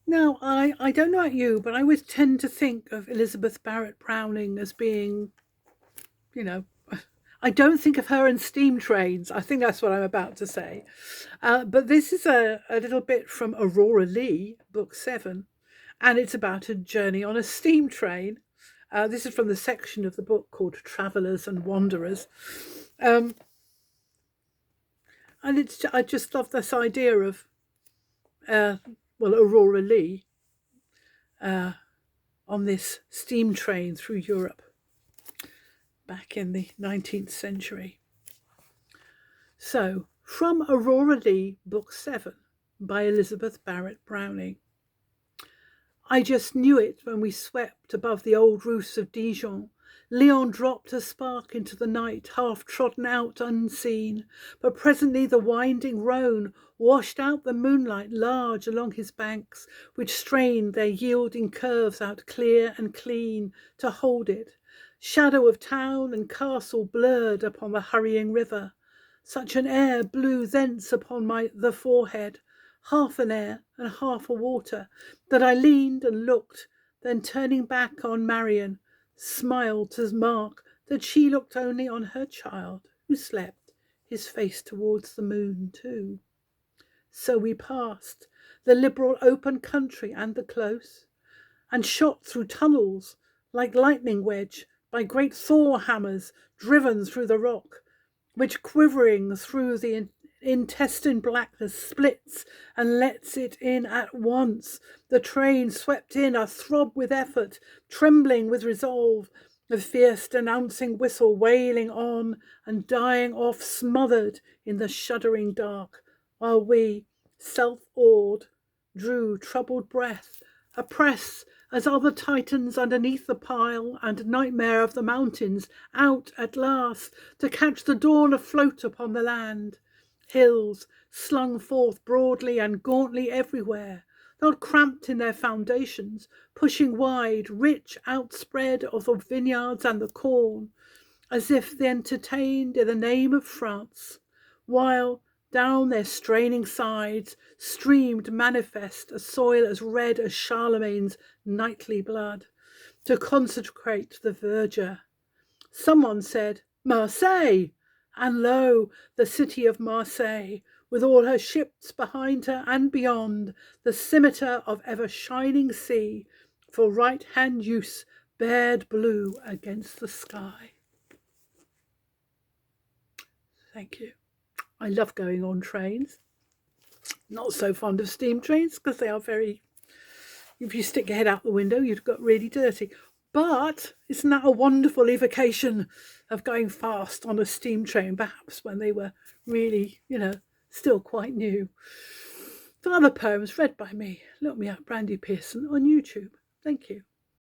Now, I don't know about you, but I always tend to think of Elizabeth Barrett Browning as being, you know, I don't think of her in steam trains. I think that's what I'm about to say. But this is a little bit from Aurora Leigh, book 7, and it's about a journey on a steam train. This is from the section of the book called Travellers and Wanderers. Um, and I just love this idea of, uh, Aurora Leigh uh, on this steam train through Europe back in the 19th century. So, from Aurora Leigh, Book 7 by Elizabeth Barrett Browning. I just knew it when we swept above the old roofs of Dijon. Leon dropped a spark into the night, half trodden out unseen, but presently the winding Rhone washed out the moonlight large along his banks, which strained their yielding curves out clear and clean to hold it. Shadow of town and castle blurred upon the hurrying river. Such an air blew thence upon the forehead, half an air and half a water, that I leaned and looked, then turning back on Marian, smiled to mark that she looked only on her child, who slept, his face towards the moon too. So we passed the liberal open country and the close, and shot through tunnels like lightning wedge by great Thor hammers driven through the rock, which quivering through the intestine blackness splits and lets it in at once. The train swept in, a throb with effort, trembling with resolve, the fierce denouncing whistle wailing on and dying off smothered in the shuddering dark, while we, self-awed, drew troubled breath, oppressed as other Titans underneath the pile and nightmare of the mountains, out at last to catch the dawn afloat upon the land. Hills slung forth broadly and gauntly everywhere, not cramped in their foundations, pushing wide, rich outspread of the vineyards and the corn, as if they entertained in the name of France, while down their straining sides streamed manifest a soil as red as Charlemagne's knightly blood, to consecrate the verdure. Someone said, Marseille! And lo, the city of Marseille, with all her ships behind her and beyond, the scimitar of ever-shining sea, for right-hand use bared blue against the sky. Thank you. I love going on trains. Not so fond of steam trains because they are very, if you stick your head out the window, you've got really dirty. But isn't that a wonderful evocation of going fast on a steam train, perhaps when they were really, still quite new? For other poems read by me, look me up, Brandy Pearson, on YouTube. Thank you.